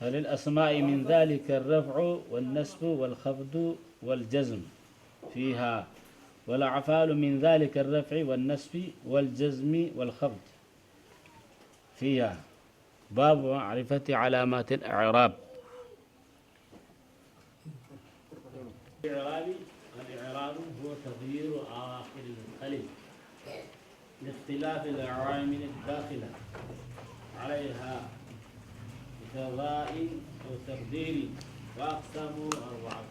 فللأسماء من ذلك الرفع والنسب والخفض والجزم فيها، والأعفال من ذلك الرفع والنسب والجزم والخفض فيها. باب معرفة علامات الإعراب. الإعراب هو تغيير آخر الألف لاختلاف العوامل الداخلة عليها بقضاء أو تقدير، وأقسامه 4.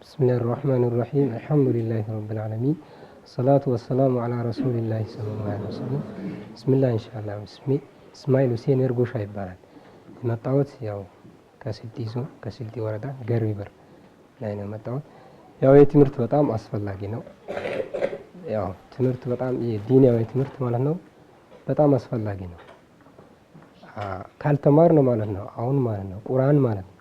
بسم الله الرحمن الرحيم. الحمد لله رب العالمين، الصلاة والسلام على رسول الله صلى الله عليه وسلم። بسم الله إن شاء الله. اسمي اسماعيل حسين እርጎሻ ይባላል። የመጣሁት ያው ከስልጤ ዞን ከስልጤ ወረዳ ገርቢ በር ላይ ነው የመጣሁት። ያው የትምህርት በጣም አስፈላጊ ነው። ያው ትምህርት በጣም የዲናዊ ትምህርት ማለት ነው በጣም አስፈላጊ ነው። ካልተማር ነው ማለት ነው አሁን ማለት ነው ቁርአን ማለት ነው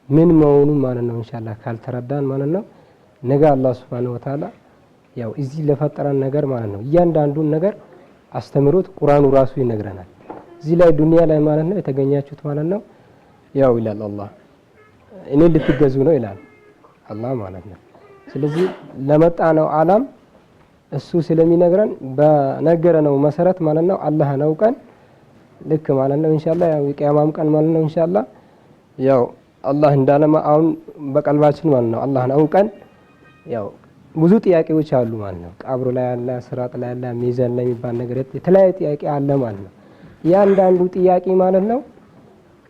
ምን መሆኑን ማለት ነው ኢንሻአላህ ካልተረዳን ማለት ነው ነገ አላህ Subhanahu Wa Ta'ala ያው እዚህ ለፈጠረን ነገር ማለት ነው እያንዳንዱን ነገር አስተምሮት ቁርአኑ ራሱ ይነግረናል። እዚህ ላይ ዱንያ ላይ ማለት ነው የተገኛችሁት ማለት ነው ያው ይላል አላህ እኔ ልትገዙ ነው ይላል አላህ ማለት ነው። ስለዚህ ለመጣ ነው ዓለም እሱ ስለሚነግረን በነገረነው መሰረት ማለት ነው አላህን አውቀን ልክ ማለት ነው ኢንሻአላህ ያው የቂያማም ቀን ማለት ነው ኢንሻአላህ ያው አላህ እንዳለማ አሁን በቀልባችን ማለት ነው አላህን አውቀን ያው ብዙ ጥያቄዎች አሉ ማለት ነው። ቀብሩ ላይ ያለ ስራጥ ላይ ያለ ሚዛን ላይ የሚባል ነገር የተለያየ ጥያቄ አለ ማለት ነው። ያንዳንዱ ጥያቄ ማለት ነው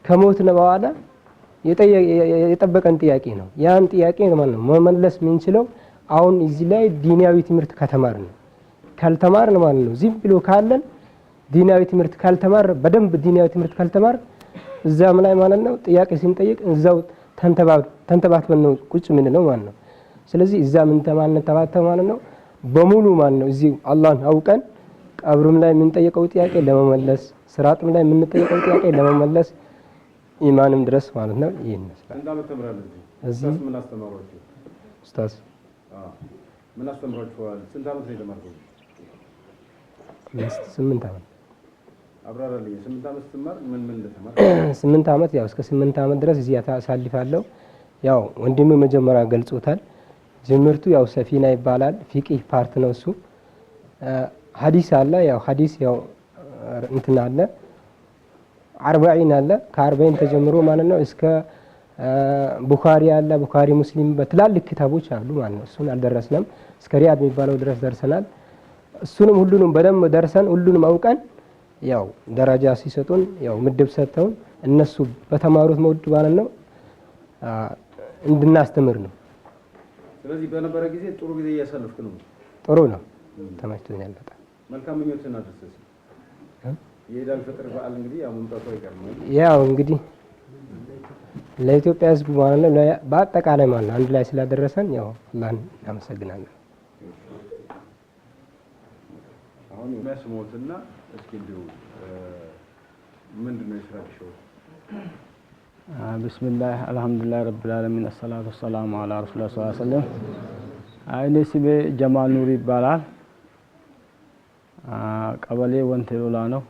ከሞትን በኋላ የጠበቀን ጥያቄ ነው። ያን ጥያቄ ማለት ነው መመለስ የምንችለው አሁን እዚህ ላይ ዲናዊ ትምህርት ከተማርን ነው። ካልተማርን ማለት ነው ዝም ብሎ ካለን ዲናዊ ትምህርት ካልተማር በደንብ ዲናዊ ትምህርት ካልተማር እዛም ላይ ማለት ነው ጥያቄ ሲንጠይቅ እዛው ተንተባትበን ነው ቁጭ ምን ነው ማለት ነው። ስለዚህ እዛ ምን ተባተ ማለት ነው በሙሉ ማለት ነው እዚህ አላህን አውቀን ቀብሩም ላይ የምንጠይቀው ጥያቄ ለመመለስ ስራጥም ላይ የምንጠይቀው ጥያቄ ለመመለስ ኢማንም ድረስ ማለት ነው ይሄን ይመስላል። እንዳመት ተምራለህ እዚህ ምን አስተማሯችሁ? ኡስታዝ ምን አስተማሯችኋል? ስንት አመት ነው የተማርከው? 8 አመት አብራራልኝ። 8 አመት ተማር ምን እንደተማርክ? 8 አመት ያው እስከ 8 አመት ድረስ እዚህ አሳልፋለሁ። ያው ወንድሙ መጀመሪያ ገልጾታል። ጅምርቱ ያው ሰፊና ይባላል። ፊቅህ ፓርት ነው እሱ። ሐዲስ አለ ያው ሐዲስ ያው እንትን አለ 40 አለ ከ40 ተጀምሮ ማለት ነው እስከ ቡኻሪ አለ ቡኻሪ ሙስሊም በትላልቅ ክታቦች አሉ ማለት ነው። እሱን አልደረስንም እስከ ሪያድ የሚባለው ድረስ ደርሰናል። እሱንም ሁሉንም በደንብ ደርሰን ሁሉንም አውቀን ያው ደረጃ ሲሰጡን ያው ምድብ ሰጥተውን እነሱ በተማሩት መውድ ማለት ነው እንድናስተምር ነው። ስለዚህ በነበረ ጊዜ ጥሩ ጊዜ እያሳለፍክ ነው? ጥሩ ነው ተመችቶኛል በጣም። መልካም ምኞትን አድርሰህ የኢድ አልፈጥር በዓል እንግዲህ ያው መምጣቱ አይቀርም። ያው እንግዲህ ለኢትዮጵያ ሕዝብ ማለት ነው በአጠቃላይ ማለት ነው አንድ ላይ ስላደረሰን ያው አላህን እናመሰግናለን። አሁን መስሞትና እስኪ እንደው ምንድነው የስራችሁ? ቢስሚላህ አልহামዱሊላህ ረብል ዓለሚን አሰላቱ ወሰላሙ ዐላ ረሱሊላህ ሰለላሁ ዐለይሂ ወሰለም። እኔ ስሜ ጀማል ኑር ይባላል። ቀበሌ ወንቴሎላ ነው።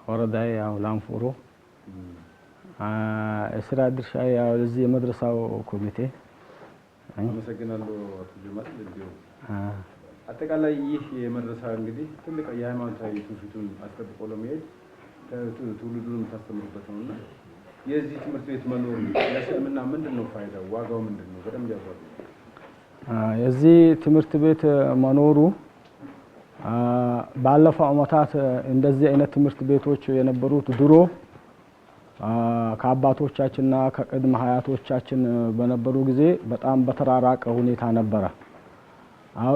ወረዳዬ ያው ላንፎሮ። የስራ ድርሻ ያው እዚህ የመድረሳው ኮሚቴ። አመሰግናለሁ አቶ ጀማል። እንደው አጠቃላይ ይህ የመድረሳ እንግዲህ ትልቅ የሃይማኖታዊ ትውፊቱን አስጠብቆ ለመሄድ ትውልዱን ታስተምሩበት ነውና የዚህ ትምህርት ቤት መኖር ለእስልምና ምንድነው ፋይዳው? ዋጋው ምንድነው? በደንብ ያዛሉ። የዚህ ትምህርት ቤት መኖሩ ባለፈው ዓመታት እንደዚህ አይነት ትምህርት ቤቶች የነበሩት ድሮ ከአባቶቻችንና ከቅድመ ሀያቶቻችን በነበሩ ጊዜ በጣም በተራራቀ ሁኔታ ነበረ።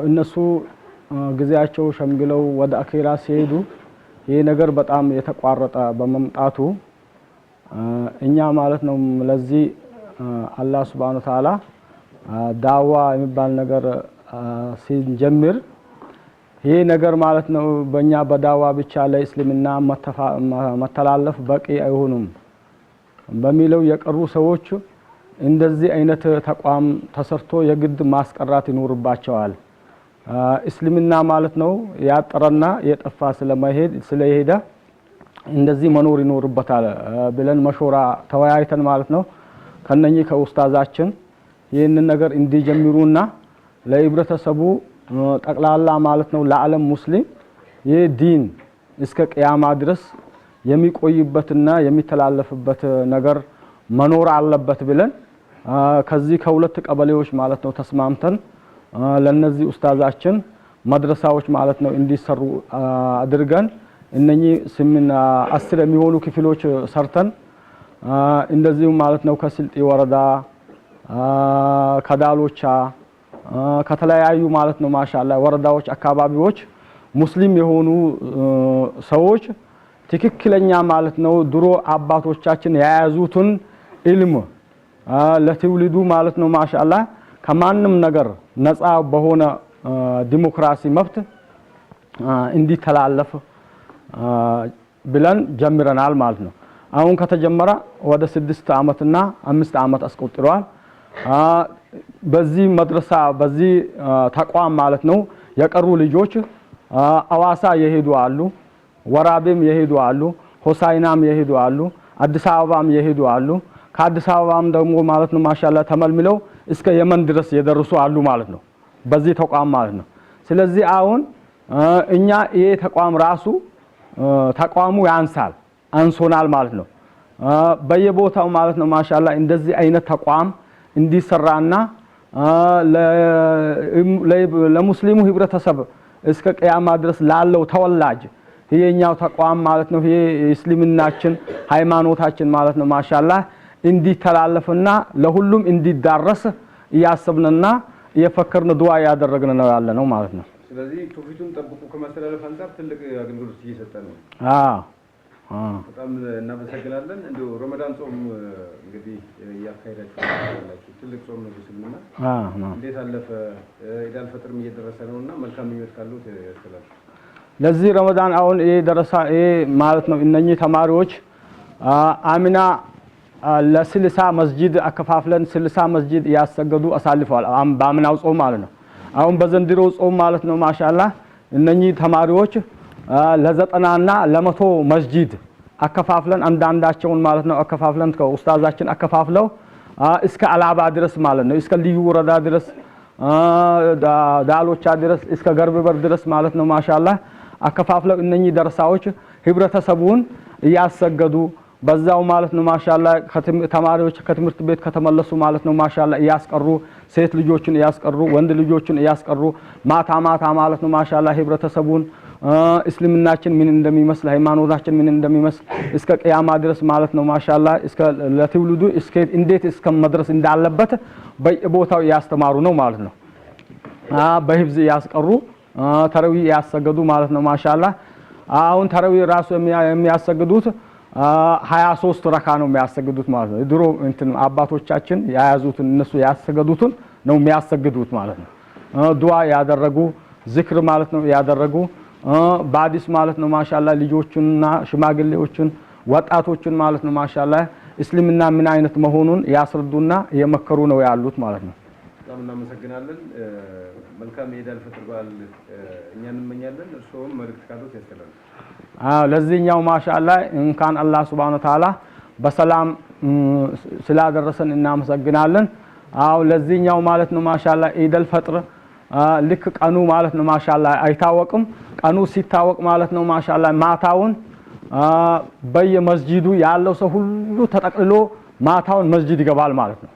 እነሱ ጊዜያቸው ሸምግለው ወደ አኺራ ሲሄዱ ይሄ ነገር በጣም የተቋረጠ በመምጣቱ እኛ ማለት ነው ለዚህ አላህ Subhanahu Wa Ta'ala ዳዋ የሚባል ነገር ሲጀምር ይሄ ነገር ማለት ነው በእኛ በዳዋ ብቻ ለእስልምና መተላለፍ በቂ አይሆንም በሚለው የቀሩ ሰዎች እንደዚህ አይነት ተቋም ተሰርቶ የግድ ማስቀራት ይኖርባቸዋል እስልምና ማለት ነው ያጠረና የጠፋ ስለሄደ እንደዚህ መኖር ይኖርበታል ብለን መሾራ ተወያይተን ማለት ነው ከነኚህ ከኡስታዛችን ይሄንን ነገር እንዲጀምሩና ለህብረተሰቡ ጠቅላላ ማለት ነው ለዓለም ሙስሊም የዲን እስከ ቂያማ ድረስ የሚቆይበትና የሚተላለፍበት ነገር መኖር አለበት ብለን ከዚህ ከሁለት ቀበሌዎች ማለት ነው ተስማምተን ለነዚህ ኡስታዛችን መድረሳዎች ማለት ነው እንዲሰሩ አድርገን እነኚህ 10 የሚሆኑ ክፍሎች ሰርተን እንደዚሁ ማለት ነው ከስልጤ ወረዳ ከዳሎቻ ከተለያዩ ማለት ነው ማሻአላህ ወረዳዎች አካባቢዎች ሙስሊም የሆኑ ሰዎች ትክክለኛ ማለት ነው ድሮ አባቶቻችን ያያዙትን ኢልም ለትውልዱ ማለት ነው ማሻአላህ ከማንም ነገር ነፃ በሆነ ዲሞክራሲ መብት እንዲተላለፍ ብለን ጀምረናል ማለት ነው አሁን ከተጀመረ ወደ 6 አመትና 5 አመት አስቆጥሯል በዚህ መድረሳ በዚህ ተቋም ማለት ነው የቀሩ ልጆች አዋሳ የሄዱ አሉ ወራቤም የሄዱ አሉ ሆሳይናም የሄዱ አሉ አዲስ አበባም የሄዱ አሉ ከአዲስ አበባም ደግሞ ማለት ነው ማሻአላህ ተመልምለው እስከ የመን ድረስ የደረሱ አሉ ማለት ነው በዚህ ተቋም ማለት ነው ስለዚህ አሁን እኛ ይሄ ተቋም ራሱ ተቋሙ ያንሳል አንሶናል ማለት ነው በየቦታው ማለት ነው ማሻአላህ እንደዚህ አይነት ተቋም እንዲሰራና ለሙስሊሙ ህብረተሰብ እስከ ቂያማ ድረስ ላለው ተወላጅ ይሄኛው ተቋም ማለት ነው ይሄ እስልምናችን ሃይማኖታችን ማለት ነው ማሻአላህ እንዲተላለፍና ለሁሉም እንዲዳረስ ያሰብንና የፈከርን ዱዓ ያደረግን ነው ያለ ነው ማለት ነው ስለዚህ ቶፊቱን ጠብቁ ከመሰለፍ አንፃር ትልቅ አገልግሎት እየሰጠን ነው በጣም እናመሰግናለን እንደው ረመዳን ጾም እንግዲህ ያካሄዳችሁ ያላችሁ ትልቅ ጾም ነው እስልምና እንዴት አለፈ ኢዳል ፈጥርም እየደረሰ ነውና መልካም ምኞት ካሉት ያስተላልፉ ለዚህ ረመዳን አሁን ደረሳ ማለት ነው እነኚህ ተማሪዎች አሚና ለስልሳ መስጂድ አከፋፍለን ስልሳ መስጂድ ያሰገዱ አሳልፈዋል በአምናው ጾም ማለት ነው አሁን በዘንድሮ ጾም ማለት ነው ማሻአላህ እነኚህ ተማሪዎች ለዘጠናና ለመቶ መስጂድ አከፋፍለን አንዳንዳቸውን ማለት ነው አከፋፍለን ከኡስታዛችን አከፋፍለው እስከ አላባ ድረስ ማለት ነው እስከ ልዩ ወረዳ ድረስ ዳሎቻ ድረስ እስከ ገርበበር ድረስ ማለት ነው ማሻአላህ አከፋፍለው እነኚህ ደረሳዎች ህብረተሰቡን ያሰገዱ በዛው ማለት ነው ማሻአላህ ተማሪዎች ከትምህርት ቤት ከተመለሱ ማለት ነው ማሻአላህ ያስቀሩ ሴት ልጆችን ያስቀሩ ወንድ ልጆችን ያስቀሩ ማታ ማለት ነው ማሻአላህ ህብረተሰቡን እስልምናችን ምን እንደሚመስል ሃይማኖታችን ምን እንደሚመስል እስከ ቂያማ ድረስ ማለት ነው ማሻአላህ እስከ ለትውልዱ እስከ እንዴት እስከ መድረስ እንዳለበት በቦታው ያስተማሩ ነው ማለት ነው በህፍዝ ያስቀሩ ተራዊ ያሰገዱ ማለት ነው ማሻአላህ አሁን ተራዊ ራሱ የሚያሰግዱት 23 ረካ ነው የሚያሰግዱት ማለት ነው ድሮ እንትን አባቶቻችን ያያዙትን እነሱ ያሰገዱትን ነው የሚያሰግዱት ማለት ነው ዱዓ ያደረጉ ዚክር ማለት ነው ያደረጉ ባዲስ ማለት ነው ማሻአላህ ልጆችንና ሽማግሌዎችን ወጣቶችን ማለት ነው ማሻአላህ እስልምና ምን አይነት መሆኑን ያስረዱና የመከሩ ነው ያሉት ማለት ነው በጣም እናመሰግናለን መልካም የኢዳል ፈጥር በዓል እኛን እንመኛለን እርሶም መልእክት ካሉት ያስተላልፉ ለዚህኛው ማሻአላህ እንኳን አላህ Subhanahu Wa Ta'ala በሰላም ስላደረሰን እናመሰግናለን ለዚህኛው ማለት ነው ማሻአላህ ኢዳል ፈጥር ልክ ቀኑ ማለት ነው ማሻአላህ አይታወቅም ቀኑ ሲታወቅ ማለት ነው ማሻአላህ ማታውን በየመስጂዱ ያለው ሰው ሁሉ ተጠቅልሎ ማታውን መስጂድ ይገባል ማለት ነው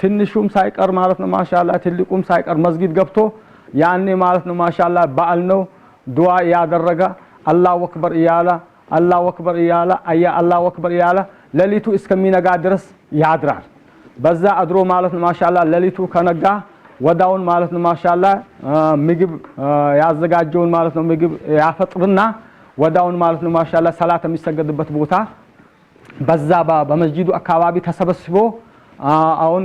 ትንሹም ሳይቀር ማለት ነው ማሻአላህ ትልቁም ሳይቀር መስጊድ ገብቶ ያኔ ማለት ነው ማሻአላህ በዓል ነው ዱዓ ያደረገ አላሁ አክበር ይያላ አላሁ አክበር ይያላ ለሊቱ እስከሚነጋ ድረስ ያድራል በዛ አድሮ ማለት ነው ማሻአላህ ለሊቱ ከነጋ ወዳውን ማለት ነው ማሻአላህ ምግብ ያዘጋጀውን ማለት ነው ምግብ ያፈጥርና ወዳውን ማለት ነው ማሻአላህ ሰላት የሚሰገድበት ቦታ በዛ በመስጂዱ አካባቢ ተሰብስቦ አሁን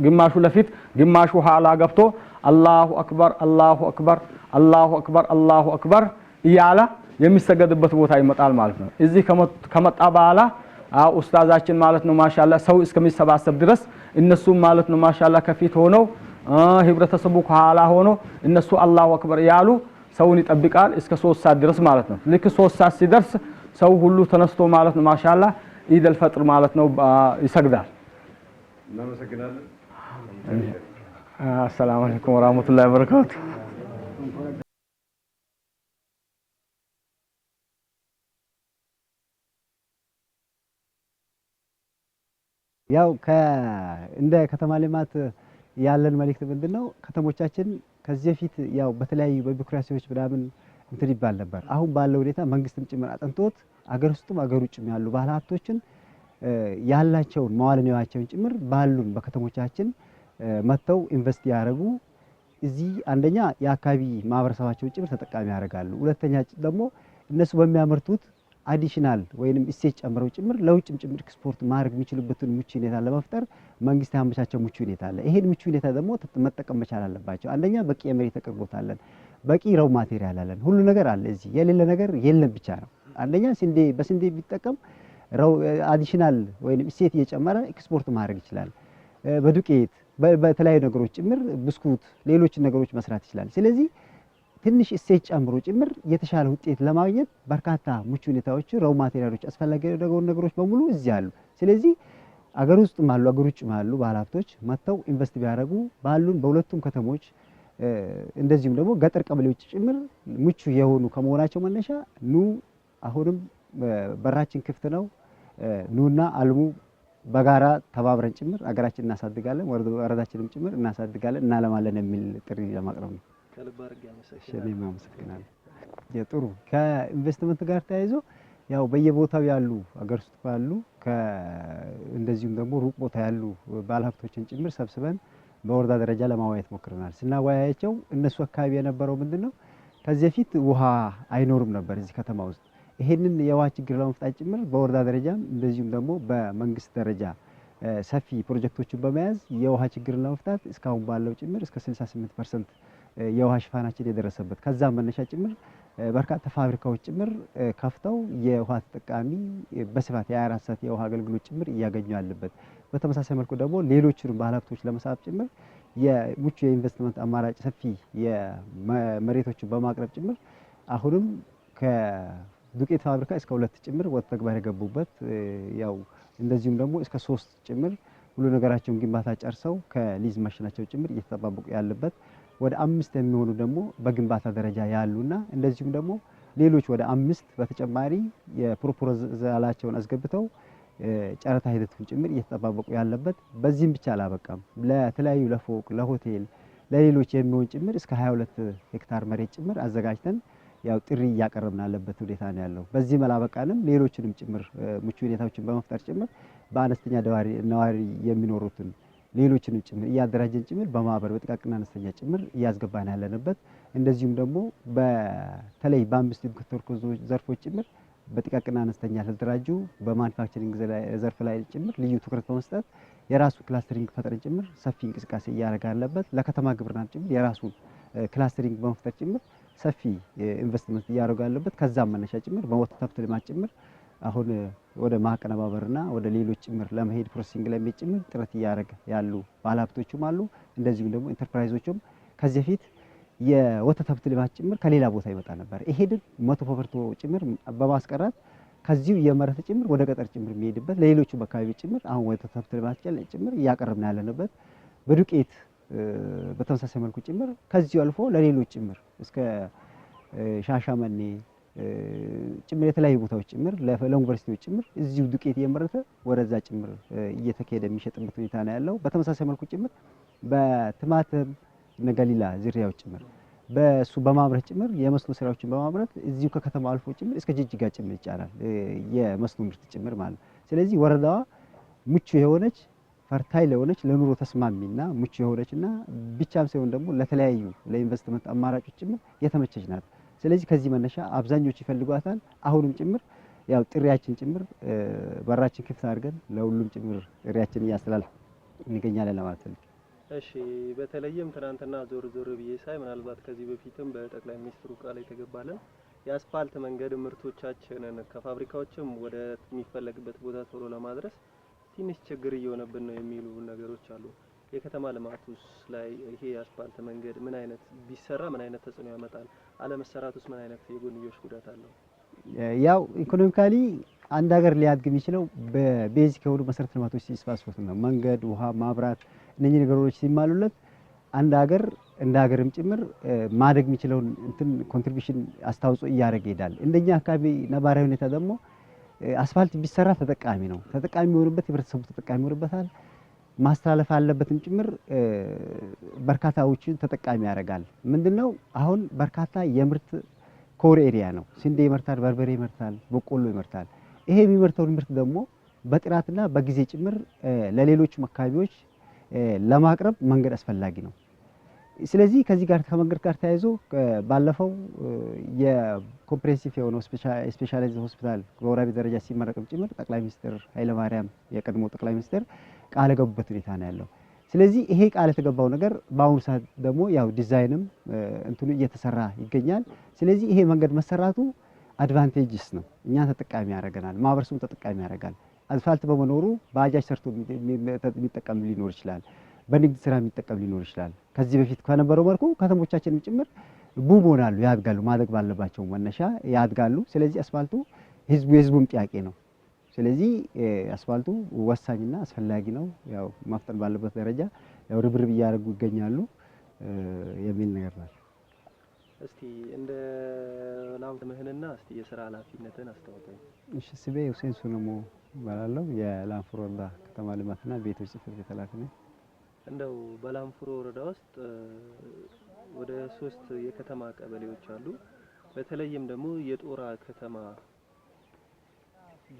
ግማሹ ለፊት ግማሹ ኋላ ገብቶ አላሁ አክበር አላሁ አክበር አላሁ አክበር አላሁ አክበር እያለ የሚሰገድበት ቦታ ይመጣል ማለት ነው። እዚህ ከመጣ በኋላ ኡስታዛችን ማለት ነው ማሻአላ ሰው እስከሚሰባሰብ ድረስ እነሱ ማለት ነው ማሻአላ ከፊት ሆነው ህብረተሰቡ ከኋላ ሆኖ እነሱ አላሁ አክበር ያሉ ሰውን ይጠብቃል እስከ 3 ሰዓት ድረስ ማለት ነው። ልክ 3 ሰዓት ሲደርስ ሰው ሁሉ ተነስቶ ማለት ነው ማሻአላ ኢድ አልፈጥር ማለት ነው ይሰግዳል። እናመሰግናለን። አሰላሙ አለይኩም ወራህመቱላሂ ወበረካቱ። ያው እንደ ከተማ ልማት ያለን መልእክት ምንድነው? ከተሞቻችን ከዚህ በፊት ያው በተለያዩ በቢሮክራሲዎች ምናምን እንትን ይባል ነበር። አሁን ባለው ሁኔታ መንግስትም ጭምር አጥንቶት አገር ውስጥም አገር ውጭም ያሉ ባለሀብቶችን ያላቸውን መዋዕለ ንዋያቸውን ጭምር ባሉን በከተሞቻችን መተው ኢንቨስት ያደርጉ እዚህ አንደኛ የአካባቢ ማህበረሰባቸውን ጭምር ተጠቃሚ ያደርጋሉ። ሁለተኛ ደግሞ እነሱ በሚያመርቱት አዲሽናል ወይንም እሴት ጨምረው ጭምር ለውጭም ጭምር ኤክስፖርት ማድረግ የሚችሉበትን ምቹ ሁኔታ ለመፍጠር መንግስት ያመቻቸው ምቹ ሁኔታ አለ። ይሄን ምቹ ሁኔታ ደግሞ መጠቀም መቻል አለባቸው። አንደኛ በቂ የመሬት አቅርቦት አለን፣ በቂ ረው ማቴሪያል አለን፣ ሁሉ ነገር አለ። እዚህ የሌለ ነገር የለም ብቻ ነው። አንደኛ በስንዴ ቢጠቀም ረው አዲሽናል ወይንም እሴት እየጨመረ ኤክስፖርት ማድረግ ይችላል። በዱቄት በተለያዩ ነገሮች ጭምር ብስኩት፣ ሌሎች ነገሮች መስራት ይችላል። ስለዚህ ትንሽ እሴት ጨምሮ ጭምር የተሻለ ውጤት ለማግኘት በርካታ ምቹ ሁኔታዎች ረው ማቴሪያሎች አስፈላጊ ነገሮች በሙሉ እዚህ አሉ። ስለዚህ አገር ውስጥም አሉ አገር ውጭም አሉ ባለሀብቶች መጥተው ኢንቨስት ቢያደርጉ ባሉን በሁለቱም ከተሞች እንደዚሁም ደግሞ ገጠር ቀበሌዎች ጭምር ምቹ የሆኑ ከመሆናቸው መነሻ ኑ አሁንም በራችን ክፍት ነው። ኑና አልሙ በጋራ ተባብረን ጭምር አገራችን እናሳድጋለን፣ ወረዳችንም ጭምር እናሳድጋለን፣ እናለማለን የሚል ጥሪ ለማቅረብ ነው። አመሰግናለሁ። ጥሩ ከኢንቨስትመንት ጋር ተያይዞ ያው በየቦታው ያሉ አገር ውስጥ ባሉ እንደዚሁም ደግሞ ሩቅ ቦታ ያሉ ባለሀብቶችን ጭምር ሰብስበን በወረዳ ደረጃ ለማወያየት ሞክረናል። ስናወያያቸው እነሱ አካባቢ የነበረው ምንድነው ከዚህ በፊት ውሃ አይኖርም ነበር እዚህ ከተማ ውስጥ። ይሄንን የውሃ ችግር ለመፍታት ጭምር በወረዳ ደረጃም እንደዚሁም ደግሞ በመንግስት ደረጃ ሰፊ ፕሮጀክቶችን በመያዝ የውሃ ችግርን ለመፍታት እስካሁን ባለው ጭምር እስከ 68% የውሃ ሽፋናችን የደረሰበት ከዛም መነሻ ጭምር በርካታ ፋብሪካዎች ጭምር ከፍተው የውሃ ተጠቃሚ በስፋት የ24 ሰዓት የውሃ አገልግሎት ጭምር እያገኙ ያለበት፣ በተመሳሳይ መልኩ ደግሞ ሌሎችንም ባለሀብቶች ለመሳብ ጭምር የምቹ የኢንቨስትመንት አማራጭ ሰፊ የመሬቶችን በማቅረብ ጭምር አሁንም ከዱቄት ፋብሪካ እስከ 2 ጭምር ወደ ተግባር የገቡበት ያው እንደዚሁም ደግሞ እስከ 3 ጭምር ሁሉ ነገራቸውን ግንባታ ጨርሰው ከሊዝ ማሽናቸው ጭምር እየተጠባበቁ ያለበት ወደ 5 የሚሆኑ ደግሞ በግንባታ ደረጃ ያሉና እንደዚሁም ደግሞ ሌሎች ወደ 5 በተጨማሪ የፕሮፖዛላቸውን አስገብተው ጨረታ ሂደቱን ጭምር እየተጠባበቁ ያለበት። በዚህም ብቻ አላበቃም። ለተለያዩ ለፎቅ፣ ለሆቴል፣ ለሌሎች የሚሆን ጭምር እስከ 22 ሄክታር መሬት ጭምር አዘጋጅተን ያው ጥሪ እያቀረብን ያለበት ሁኔታ ነው ያለው። በዚህ መላበቃንም ሌሎችንም ጭምር ምቹ ሁኔታዎችን በመፍጠር ጭምር በአነስተኛ ነዋሪ የሚኖሩትን ሌሎችንም ጭምር እያደራጀን ጭምር በማህበር በጥቃቅንና አነስተኛ ጭምር እያስገባን ያለንበት እንደዚሁም ደግሞ በተለይ በ5 ኢንተርፕራይዝ ዘርፎች ጭምር በጥቃቅንና አነስተኛ ተደራጁ በማኑፋክቸሪንግ ዘርፍ ላይ ጭምር ልዩ ትኩረት በመስጠት የራሱ ክላስተሪንግ ፈጥረን ጭምር ሰፊ እንቅስቃሴ እያደረገ ያለበት ለከተማ ግብርና ጭምር የራሱ ክላስተሪንግ በመፍጠር ጭምር ሰፊ ኢንቨስትመንት እያደረገ ያለበት ከዛም መነሻ ጭምር በወተት ሀብት ልማት ጭምር አሁን ወደ ማቀነባበርና ወደ ሌሎች ጭምር ለመሄድ ፕሮሰሲንግ ለመሄድ ጭምር ጥረት እያደረገ ያሉ ባለሀብቶችም አሉ። እንደዚሁም ደግሞ ኢንተርፕራይዞችም ከዚህ በፊት የወተት ሀብት ልማት ጭምር ከሌላ ቦታ ይመጣ ነበር። ይሄድን 100% ጭምር በማስቀረት ከዚሁ የመረተ ጭምር ወደ ገጠር ጭምር የሚሄድበት ለሌሎቹ በአካባቢ ጭምር አሁን ወተት ሀብት ልማት ጭምር እያቀረብን ያለንበት በዱቄት በተመሳሳይ መልኩ ጭምር ከዚሁ አልፎ ለሌሎች ጭምር እስከ ሻሻመኔ ጭምር የተለያዩ ቦታዎች ጭምር ለዩኒቨርሲቲዎች ጭምር እዚሁ ዱቄት እየመረተ ወደዛ ጭምር እየተካሄደ የሚሸጥበት ሁኔታ ነው ያለው። በተመሳሳይ መልኩ ጭምር በቲማቲም ነገሊላ ዝርያዎች ጭምር በሱ በማምረት ጭምር የመስኖ ስራዎችን በማምረት እዚሁ ከከተማ አልፎ ጭምር እስከ ጅጅጋ ጭምር ይጫላል የመስኖ ምርት ጭምር ማለት። ስለዚህ ወረዳዋ ምቹ የሆነች ፈርታይል የሆነች ለኑሮ ተስማሚና ምቹ የሆነችና ብቻም ሳይሆን ደግሞ ለተለያዩ ለኢንቨስትመንት አማራጮች ጭምር የተመቸች ናት። ስለዚህ ከዚህ መነሻ አብዛኞቹ ይፈልጓታል። አሁንም ጭምር ያው ጥሪያችን ጭምር በራችን ክፍት አድርገን ለሁሉም ጭምር ጥሪያችን እያስተላልፍ እንገኛለን ለማለት ነው። እሺ በተለይም ትናንትና ዞር ዞር ብዬ ሳይ ምናልባት ከዚህ በፊትም በጠቅላይ ሚኒስትሩ ቃል የተገባለን የአስፋልት መንገድ ምርቶቻችንን ከፋብሪካዎችም ወደ የሚፈለግበት ቦታ ቶሎ ለማድረስ ትንሽ ችግር እየሆነብን ነው የሚሉ ነገሮች አሉ። የከተማ ልማቱስ ላይ ይሄ የአስፋልት መንገድ ምን አይነት ቢሰራ ምን አይነት ተጽዕኖ ያመጣል? አለመሰራቱስ ምን አይነት የጎንዮሽ ጉዳት አለው? ያው ኢኮኖሚካሊ አንድ ሀገር ሊያድግ የሚችለው በቤዚክ የሆኑ መሰረተ ልማቶች ሲስፋፉት ነው። መንገድ፣ ውሃ፣ ማብራት እነኚህ ነገሮች ሲማሉለት አንድ ሀገር እንደ ሀገርም ጭምር ማደግ የሚችለውን እንትን ኮንትሪቢዩሽን አስተዋጽኦ እያደረገ ይሄዳል። እንደኛ አካባቢ ነባራዊ ሁኔታ ደግሞ አስፋልት ቢሰራ ተጠቃሚ ነው። ተጠቃሚ የሚሆንበት ህብረተሰቡ ተጠቃሚ ይሆንበታል። ማስተላለፍ አለበትም ጭምር በርካታዎችን ተጠቃሚ ያደርጋል። ምንድነው አሁን በርካታ የምርት ኮር ኤሪያ ነው። ስንዴ ይመርታል፣ በርበሬ ይመርታል፣ በቆሎ ይመርታል። ይሄ የሚመርተውን ምርት ደግሞ በጥራትና በጊዜ ጭምር ለሌሎች አካባቢዎች ለማቅረብ መንገድ አስፈላጊ ነው። ስለዚህ ከዚህ ጋር ከመንገድ ጋር ተያይዞ ባለፈው የኮምፕሬሄንሲቭ የሆነው ስፔሻላይዝድ ሆስፒታል በወራቤ ደረጃ ሲመረቅም ጭምር ጠቅላይ ሚኒስትር ኃይለማርያም የቀድሞ ጠቅላይ ሚኒስትር ቃል የገቡበት ሁኔታ ነው ያለው። ስለዚህ ይሄ ቃል የተገባው ነገር በአሁኑ ሰዓት ደግሞ ያው ዲዛይንም እንትኑ እየተሰራ ይገኛል። ስለዚህ ይሄ መንገድ መሰራቱ አድቫንቴጅስ ነው። እኛን ተጠቃሚ ያደርገናል፣ ማህበረሰቡን ተጠቃሚ ያደርጋል። አስፋልት በመኖሩ ባጃጅ ሰርቶ የሚጠቀም ሊኖር ይችላል፣ በንግድ ስራ የሚጠቀም ሊኖር ይችላል። ከዚህ በፊት ከነበረው መልኩ ከተሞቻችንም ጭምር ቡም ሆናሉ፣ ያድጋሉ፣ ማደግ ባለባቸው መነሻ ያድጋሉ። ስለዚህ አስፋልቱ የህዝቡም ጥያቄ ነው። ስለዚህ አስፋልቱ ወሳኝና አስፈላጊ ነው። ያው ማፍጠን ባለበት ደረጃ ያው ርብርብ እያደረጉ ይገኛሉ የሚል ነገር ነው። እስቲ እንደ ላምፍምህንና እስቲ የሥራ ኃላፊነትን አስተዋውቀኝ። እሺ ስሜ ሁሴን ሱነሞ እባላለሁ። የላንፉሮ ወረዳ ከተማ ልማትና ቤቶች ጽሕፈት ቤት ኃላፊ ነኝ። እንደው በላንፉሮ ወረዳ ውስጥ ወደ 3 የከተማ ቀበሌዎች አሉ። በተለይም ደግሞ የጦራ ከተማ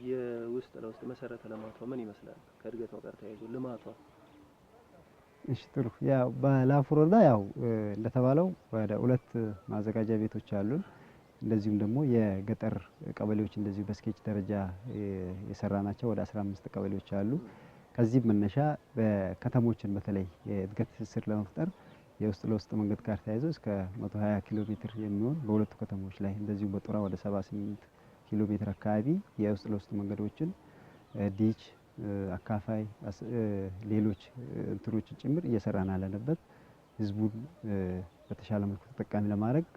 የውስጥ ለውስጥ መሰረተ ልማቷ ምን ይመስላል? ከእድገቷ ጋር ተያይዞ ልማቷ? እሺ ጥሩ። ያው በላንፉሮ ወረዳ ያው እንደተባለው ወደ 2 ማዘጋጃ ቤቶች አሉን። እንደዚሁም ደግሞ የገጠር ቀበሌዎች እንደዚሁ በስኬች ደረጃ የሰራናቸው ወደ 15 ቀበሌዎች አሉ። ከዚህ መነሻ በከተሞችን በተለይ የእድገት ትስስር ለመፍጠር የውስጥ ለውስጥ መንገድ ጋር ተያይዞ እስከ 120 ኪሎ ሜትር የሚሆን በሁለቱ ከተሞች ላይ እንደዚሁ በጦራ ወደ 78 ኪሎ ሜትር አካባቢ የውስጥ ለውስጥ መንገዶችን ዲች፣ አካፋይ፣ ሌሎች እንትኖችን ጭምር እየሰራን ያለንበት ህዝቡን በተሻለ መልኩ ተጠቃሚ ለማድረግ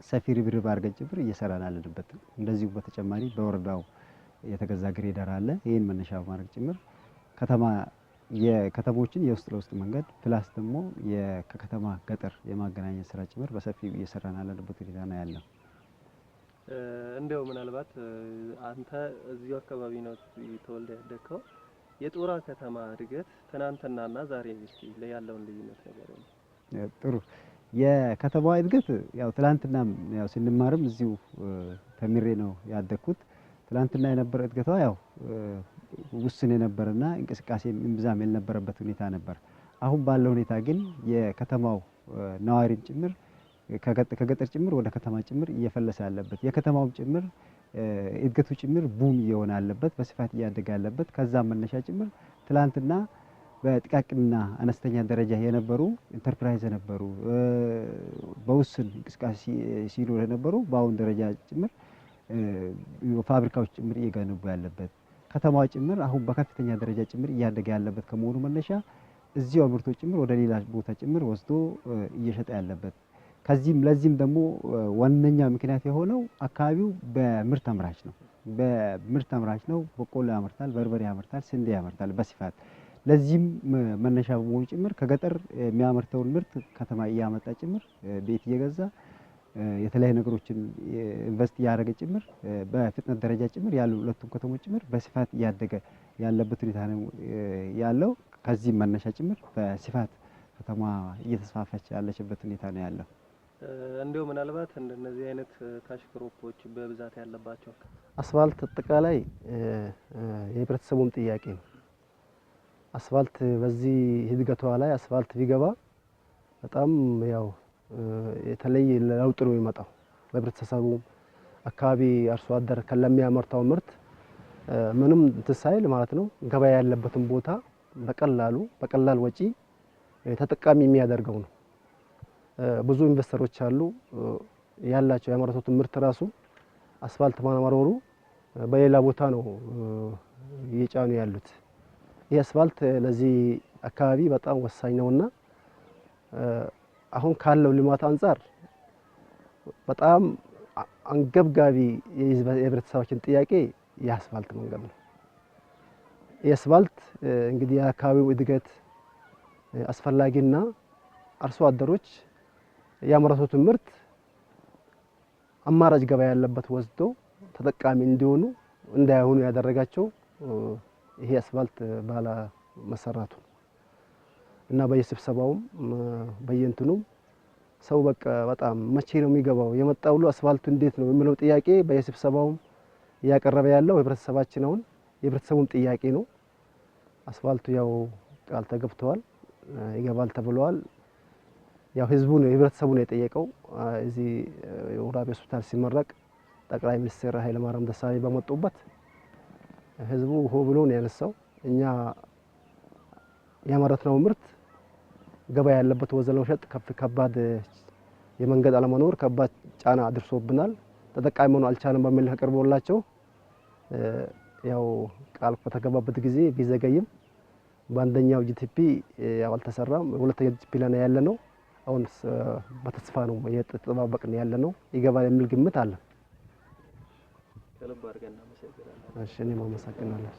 ሰፊ ርብርብ አድርገን ጭምር እየሰራን ያለንበት። እንደዚሁ በተጨማሪ በወረዳው የተገዛ ግሬደር አለ። ይህን መነሻ በማድረግ ጭምር የከተሞችን የውስጥ ለውስጥ መንገድ ፕላስ ደግሞ ከከተማ ገጠር የማገናኘት ስራ ጭምር በሰፊው እየሰራን ያለንበት ሁኔታ ነው ያለው። እንደው ምናልባት አንተ እዚሁ አካባቢ ነው ተወልደ ያደግከው። የጦራ ከተማ እድገት ትናንትናና ዛሬ እስቲ ያለውን ልዩነት ነገር ነው። ጥሩ። የከተማዋ እድገት ያው ትላንትና ያው ስንማርም እዚሁ ተምሬ ነው ያደግኩት። ትላንትና የነበረ እድገቷ ያው ውስን የነበረና እንቅስቃሴ እምብዛም ያልነበረበት ሁኔታ ነበር። አሁን ባለው ሁኔታ ግን የከተማው ነዋሪም ጭምር ከገጠር ጭምር ወደ ከተማ ጭምር እየፈለሰ ያለበት የከተማው ጭምር እድገቱ ጭምር ቡም እየሆነ ያለበት በስፋት እያደገ ያለበት ከዛም መነሻ ጭምር ትላንትና በጥቃቅንና አነስተኛ ደረጃ የነበሩ ኢንተርፕራይዝ የነበሩ በውስን እንቅስቃሴ ሲኖር የነበሩ በአሁን ደረጃ ጭምር ፋብሪካዎች ጭምር እየገነቡ ያለበት ከተማዋ ጭምር አሁን በከፍተኛ ደረጃ ጭምር እያደገ ያለበት ከመሆኑ መነሻ እዚያው ምርቶች ጭምር ወደ ሌላ ቦታ ጭምር ወስዶ እየሸጠ ያለበት ከዚህም ለዚህም ደግሞ ዋነኛ ምክንያት የሆነው አካባቢው በምርት አምራች ነው። በቆሎ ያመርታል፣ በርበሬ ያመርታል፣ ስንዴ ያመርታል በስፋት። ለዚህም መነሻ በመሆኑ ጭምር ከገጠር የሚያመርተውን ምርት ከተማ እያመጣ ጭምር ቤት እየገዛ የተለያዩ ነገሮችን ኢንቨስት እያደረገ ጭምር በፍጥነት ደረጃ ጭምር ያሉ ሁለቱም ከተሞች ጭምር በስፋት እያደገ ያለበት ሁኔታ ነው ያለው። ከዚህም መነሻ ጭምር በስፋት ከተማ እየተስፋፋች ያለችበት ሁኔታ ነው ያለው። እንደው ምናልባት እንደነዚህ አይነት ካሽክሮፖች በብዛት ያለባቸው አስፋልት አጠቃላይ የህብረተሰቡም ጥያቄ ነው። አስፋልት በዚህ እድገቷ ላይ አስፋልት ቢገባ በጣም ያው የተለየ ለውጥ ነው የሚመጣው። በህብረተሰቡ አካባቢ አርሶ አደር ለሚያመርተው ምርት ምንም እንትን ሳይል ማለት ነው ገበያ ያለበትን ቦታ በቀላል ወጪ ተጠቃሚ የሚያደርገው ነው። ብዙ ኢንቨስተሮች አሉ ያላቸው ያመረቱት ምርት ራሱ አስፋልት ማኖሩ በሌላ ቦታ ነው እየጫኑ ያሉት። ይህ አስፋልት ለዚህ አካባቢ በጣም ወሳኝ ነውና አሁን ካለው ልማት አንፃር በጣም አንገብጋቢ የህብረተሰባችን ጥያቄ የአስፋልት መንገድ ነው። የአስፋልት እንግዲህ የአካባቢው እድገት አስፈላጊና አርሶ አደሮች ያመረቱትን ምርት አማራጭ ገበያ ያለበት ወስዶ ተጠቃሚ እንዲሆኑ እንዳይሆኑ ያደረጋቸው ይሄ አስፋልት ባለ መሰራቱ እና በየስብሰባውም በየእንትኑም ሰው በቃ በጣም መቼ ነው የሚገባው የመጣው ሁሉ አስፋልቱ እንዴት ነው የሚለው ጥያቄ በየስብሰባውም እያቀረበ ያለው ህብረተሰባችን አሁን የህብረተሰቡም ጥያቄ ነው። አስፋልቱ ያው ቃል ተገብቷል ይገባል ተብሏል። ያው ህዝቡ ነው ህብረተሰቡ ነው የጠየቀው። እዚህ ወራቤ ሆስፒታል ሲመረቅ ጠቅላይ ሚኒስትር ኃይለማርያም ደሳለኝ በመጡበት ህዝቡ ሆ ብሎ ነው ያነሳው። እኛ ያመረትነው ምርት ገበያ ያለበት ወዘለው ሸጥ ከባድ የመንገድ አለመኖር ከባድ ጫና አድርሶብናል፣ ተጠቃሚ መሆን አልቻለም በሚል አቅርቦላቸው ያው ቃል በተገባበት ጊዜ ቢዘገይም በአንደኛው ጂቲፒ ያው አልተሰራም። ሁለተኛው ጂቲፒ ላይ ያለነው አሁን በተስፋ ነው እየተጠባበቅን ያለነው ይገባል የሚል ግምት አለ። እሺ እኔም አመሰግናለሁ።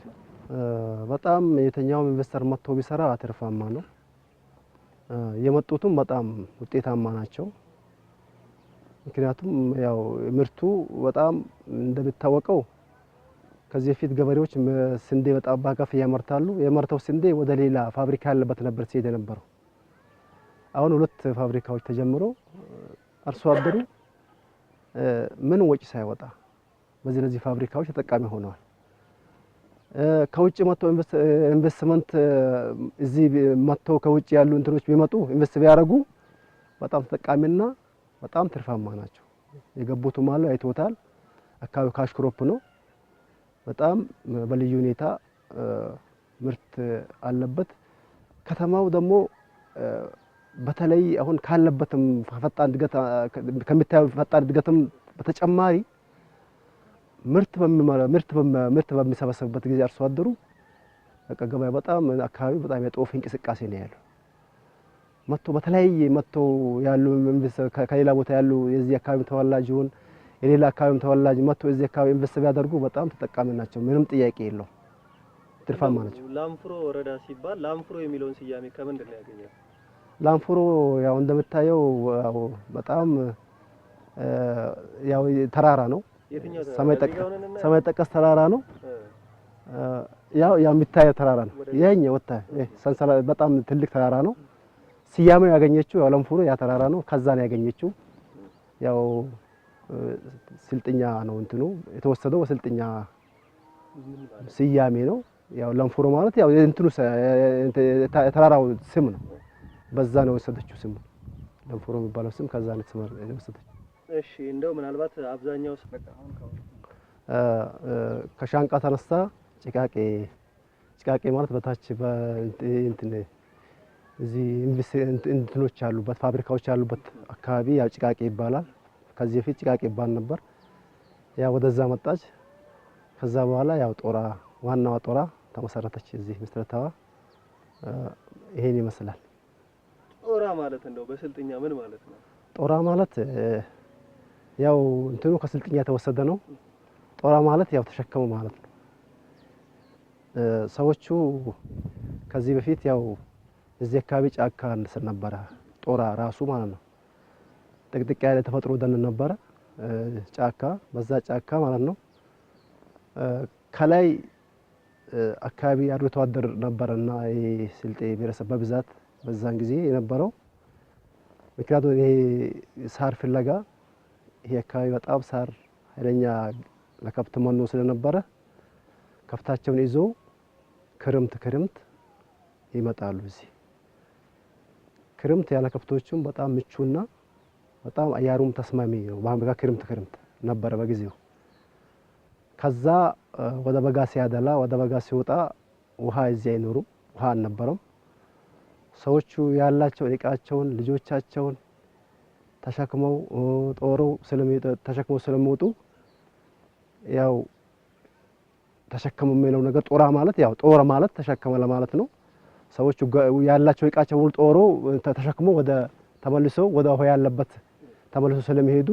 በጣም የትኛውም ኢንቨስተር መጥቶ ቢሰራ አትርፋማ ነው። የመጡትም በጣም ውጤታማ ናቸው። ምክንያቱም ያው ምርቱ በጣም እንደሚታወቀው ከዚህ በፊት ገበሬዎች ስንዴ በጣም በአጋፍ ያመርታሉ። የመርተው ስንዴ ወደ ሌላ ፋብሪካ ያለበት ነበር ሲሄድ የነበረው። አሁን 2 ፋብሪካዎች ተጀምሮ አርሶ አደሩ ምን ወጪ ሳይወጣ በዚህ ፋብሪካዎች ተጠቃሚ ሆነዋል። ከውጭ መጥተው ኢንቨስትመንት እዚህ መጥተው ከውጭ ያሉ እንትኖች ቢመጡ ኢንቨስት ቢያደርጉ በጣም ተጠቃሚና በጣም ትርፋማ ናቸው። የገቡትም አለ አይቶታል። አካባቢው ካሽ ክሮፕ ነው። በጣም በልዩ ሁኔታ ምርት አለበት። ከተማው ደግሞ በተለይ አሁን ካለበትም ፈጣን እድገት ከሚታየው ፈጣን እድገትም በተጨማሪ ምርት በሚሰበሰብበት ጊዜ አርሶ አደሩ በቃ ገበያ በጣም አካባቢ በጣም የጦፍ እንቅስቃሴ ነው ያለው። መጥቶ ያሉ ከሌላ ቦታ ያሉ የዚህ አካባቢ ተወላጅ ይሁን የሌላ አካባቢም ተወላጅ መጥቶ እዚህ አካባቢ ኢንቨስት ቢያደርጉ በጣም ተጠቃሚ ናቸው። ምንም ጥያቄ የለው፣ ትርፋማ ናቸው። ላንፍሮ ወረዳ ሲባል ላንፍሮ የሚለውን ስያሜ ከምንድን ነው ያገኘው? ላንፍሮ ያው እንደምታየው በጣም ያው ተራራ ነው። ሰማይ ጠቀስ ተራራ ነው። ያው የሚታየው ተራራ ነው። ይሄኛው ወጣ ሰንሰለት በጣም ትልቅ ተራራ ነው። ስያሜው ያገኘችው ያው ላንፍሮ ያ ተራራ ነው። ከዛ ነው ያገኘችው። ያው ስልጥኛ ነው እንትኑ የተወሰደው በስልጥኛ ስያሜ ነው። ያው ላንፍሮ ማለት ያው እንትኑ ተራራው ስም ነው። በዛ ነው የወሰደችው ስም ላንፍሮ የሚባለው ስም ከዛ ነው የወሰደችው። እሺ እንደው ምናልባት አብዛኛው ከሻንቃ ተነስታ ጭቃቄ ማለት በታች በእንትን እዚህ እንትኖች ያሉበት ፋብሪካዎች ያሉበት አካባቢ ያው ጭቃቄ ይባላል። ከዚህ በፊት ጭቃቄ ይባል ነበር። ያው ወደዛ መጣች። ከዛ በኋላ ያው ጦራ ዋናዋ ጦራ ተመሰረተች። እዚህ ምስረታዋ ይሄን ይመስላል። ጦራ ማለት እንደው በስልጥኛ ምን ማለት ነው? ጦራ ማለት ያው እንትኑ ከስልጥኛ የተወሰደ ነው። ጦራ ማለት ያው ተሸከሙ ማለት ነው። ሰዎቹ ከዚህ በፊት ያው እዚህ አካባቢ ጫካ ነበረ። ጦራ ራሱ ማለት ነው ጥቅጥቅ ያለ ተፈጥሮ ደን ነበረ ጫካ። በዛ ጫካ ማለት ነው ከላይ አካባቢ አርብቶ አደር ነበርና የስልጤ ብሔረሰብ በብዛት በዛን ጊዜ የነበረው ምክንያቱም ይሄ ሳር ፍለጋ ይሄ አካባቢ በጣም ሳር ኃይለኛ ለከብት መኖ ስለነበረ ከብታቸውን ይዞ ክርምት ይመጣሉ። እዚህ ክርምት ያለ ከብቶቹም በጣም ምቹና በጣም አያሩም ተስማሚ ነው። በአመጋ ክርምት ነበረ በጊዜው። ከዛ ወደ በጋ ሲያደላ ወደ በጋ ሲወጣ ውሃ እዚህ አይኖሩም፣ ውሃ አልነበረም። ሰዎቹ ያላቸው እቃቸውን ልጆቻቸውን ተሸክመው ተሸክመው ስለሚወጡ ያው ተሸከሙ የሚለው ነገር ጦራ ማለት ያው ጦር ማለት ተሸከመ ለማለት ነው። ሰዎቹ ያላቸው እቃቸውን ጦሮ ተሸክሞ ተመልሶ ወደ ውሃ ያለበት ተመልሶ ስለሚሄዱ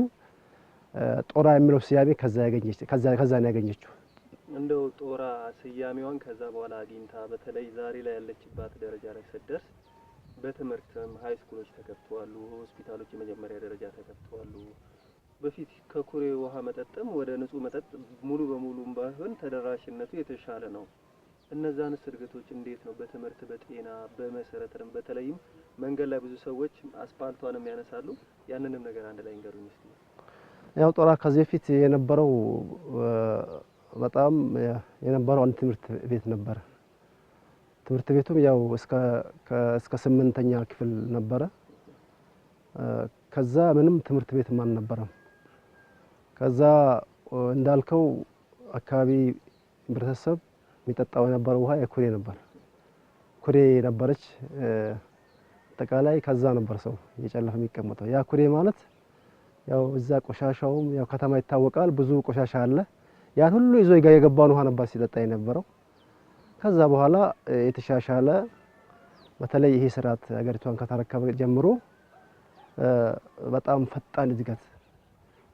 ጦራ የሚለው ስያሜ ከዛ ነው ያገኘችው። እንደው ጦራ ስያሜዋን ከዛ በኋላ አግኝታ በተለይ ዛሬ ላይ ያለችባት ደረጃ ላይ ስትደርስ በትምህርትም ሃይ ስኩሎች ተከፍተዋል፣ ሆስፒታሎች የመጀመሪያ ደረጃ ተከፍተዋል። በፊት ከኩሬ ውሃ መጠጥም ወደ ንጹህ መጠጥ ሙሉ በሙሉም ባይሆን ተደራሽነቱ የተሻለ ነው። እነዛንስ እድገቶች እንዴት ነው በትምህርት በጤና በመሰረተም በተለይም መንገድ ላይ ብዙ ሰዎች አስፓልቷንም ያነሳሉ። ያንንም ነገር አንድ ላይ እንገሩኝ እስቲ። ያው ጦራ ከዚህ በፊት የነበረው በጣም የነበረው አንድ ትምህርት ቤት ነበር። ትምህርት ቤቱም ያው እስከ 8ኛ ክፍል ነበረ። ከዛ ምንም ትምህርት ቤት አልነበረም። ከዛ እንዳልከው አካባቢ ህብረተሰብ የሚጠጣው የነበረው ውሃ የኩሬ ነበር። ኩሬ ነበረች አጠቃላይ። ከዛ ነበር ሰው እየጨለፈ የሚቀመጠው። ያ ኩሬ ማለት ያው እዛ ቆሻሻውም ያው ከተማ ይታወቃል፣ ብዙ ቆሻሻ አለ። ያን ሁሉ ይዞ የገባውን ውሃ ነበር ሲጠጣ የነበረው። ከዛ በኋላ የተሻሻለ በተለይ ይሄ ስርዓት ሀገሪቷን ከተረከበ ጀምሮ በጣም ፈጣን እድገት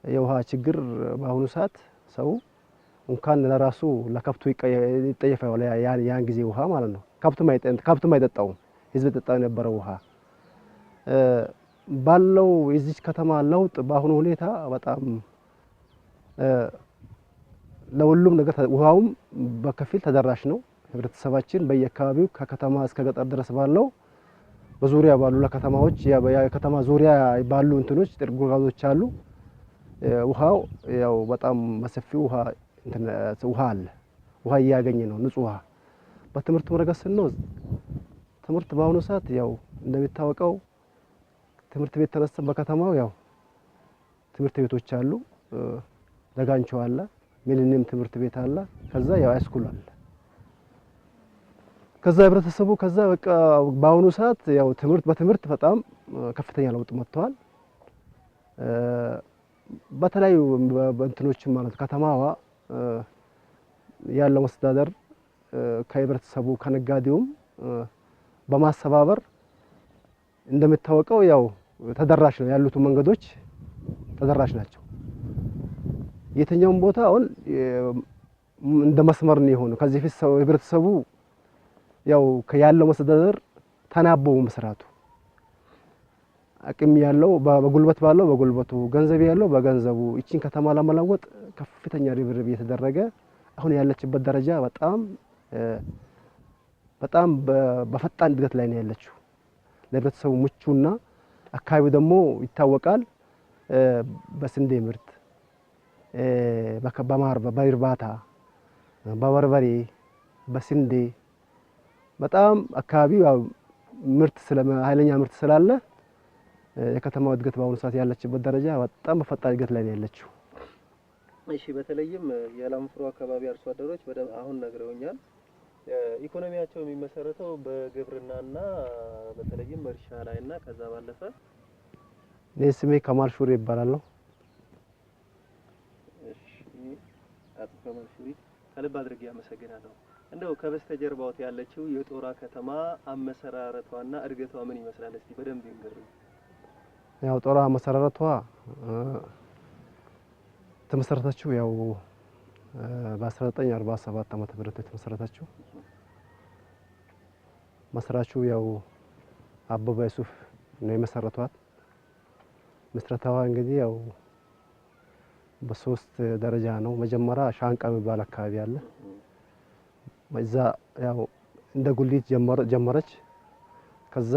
የውሃ ችግር በአሁኑ ሰዓት ሰው እንኳን ለራሱ ለከብቱ ይጠየፋል። ያን ጊዜ ውሃ ማለት ነው ከብቱም አይጠጣውም፣ ህዝብ ጠጣው የነበረው ውሃ ባለው የዚህ ከተማ ለውጥ በአሁኑ ሁኔታ በጣም ለሁሉም ነገር ውሃውም በከፊል ተደራሽ ነው። ህብረተሰባችን በየአካባቢው ከከተማ እስከ ገጠር ድረስ ባለው በዙሪያ ባሉ ለከተማዎች የከተማ ዙሪያ ባሉ እንትኖች ጥርጉጋዞች አሉ። ውሃው ያው በጣም በሰፊው ውሃ አለ። ውሃ እያገኘ ነው፣ ንጹህ ውሃ። በትምህርቱ ረገድ ስንወስድ ትምህርት በአሁኑ ሰዓት ያው እንደሚታወቀው ትምህርት ቤት ተነስተን በከተማው ያው ትምህርት ቤቶች አሉ። ደጋንቾ አለ፣ ሚሊኒየም ትምህርት ቤት አለ፣ ከዛ ያው ሃይስኩል አለ። ከዛ ህብረተሰቡ ከዛ በቃ በአሁኑ ሰዓት ያው በትምህርት በጣም ከፍተኛ ለውጥ መጥቷል። በተለያዩ እንትኖችም ማለት ከተማዋ ያለው መስተዳደር ከህብረተሰቡ ከነጋዴውም በማስተባበር እንደሚታወቀው ያው ተደራሽ ነው ያሉት መንገዶች ተደራሽ ናቸው። የትኛውም ቦታ አሁን እንደ መስመር ነው የሆነው። ከዚህ ፊት ህብረተሰቡ ያው ያለው መስተዳደር ተናቦ መስራቱ አቅም ያለው በጉልበት ባለው በጉልበቱ ገንዘብ ያለው በገንዘቡ እቺን ከተማ ለመለወጥ ከፍተኛ ርብርብ እየተደረገ አሁን ያለችበት ደረጃ በጣም በፈጣን እድገት ላይ ነው ያለችው። ለህብረተሰቡ ምቹና አካባቢው ደግሞ ይታወቃል በስንዴ ምርት፣ በማር፣ በእርባታ፣ በበርበሬ፣ በስንዴ በጣም አካባቢው ያው ኃይለኛ ምርት ስላለ የከተማው እድገት በአሁኑ ሰዓት ያለችበት ደረጃ በጣም በፈጣን እድገት ላይ ነው ያለችው። እሺ፣ በተለይም የላምፍሮ አካባቢ አርሶ አደሮች አሁን ነግረውኛል። ኢኮኖሚያቸው የሚመሰረተው በግብርናና በተለይም እርሻ ላይና ከዛ ባለፈ እኔ ስሜ ከማል ሹሪ ይባላለሁ። እሺ፣ አቶ ከማል ሹሪ ከልብ አድርጌ አመሰግናለሁ። እንደው ከበስተጀርባው ያለችው የጦራ ከተማ አመሰራረቷና እድገቷ ምን ይመስላል? እስቲ በደንብ ይንገሩኝ። ያው ጦራ አመሰራረቷ ተመሰረተችው ያው በ1947 ዓመተ ምህረት የተመሰረተችው መስራቹ ያው አበበ ዩሱፍ ነው የመሰረቷት። መስረታዋ እንግዲህ ያው በሶስት ደረጃ ነው። መጀመሪያ ሻንቃ የሚባል አካባቢ አለ። በዛ ያው እንደ ጉሊት ጀመረች። ከዛ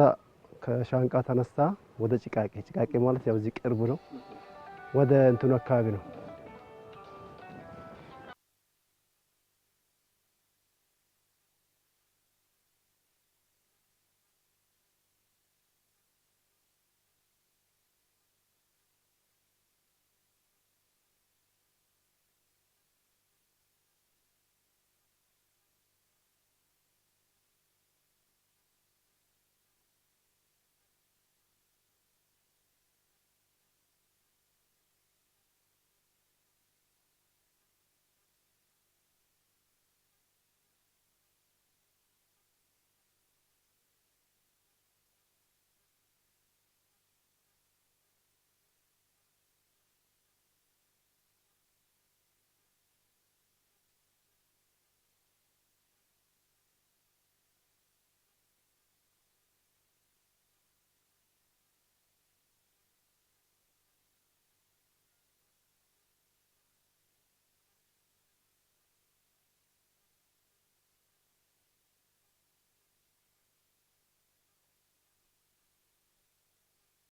ከሻንቃ ተነስታ ወደ ጭቃቄ ማለት ያው እዚህ ቅርብ ነው፣ ወደ እንትኑ አካባቢ ነው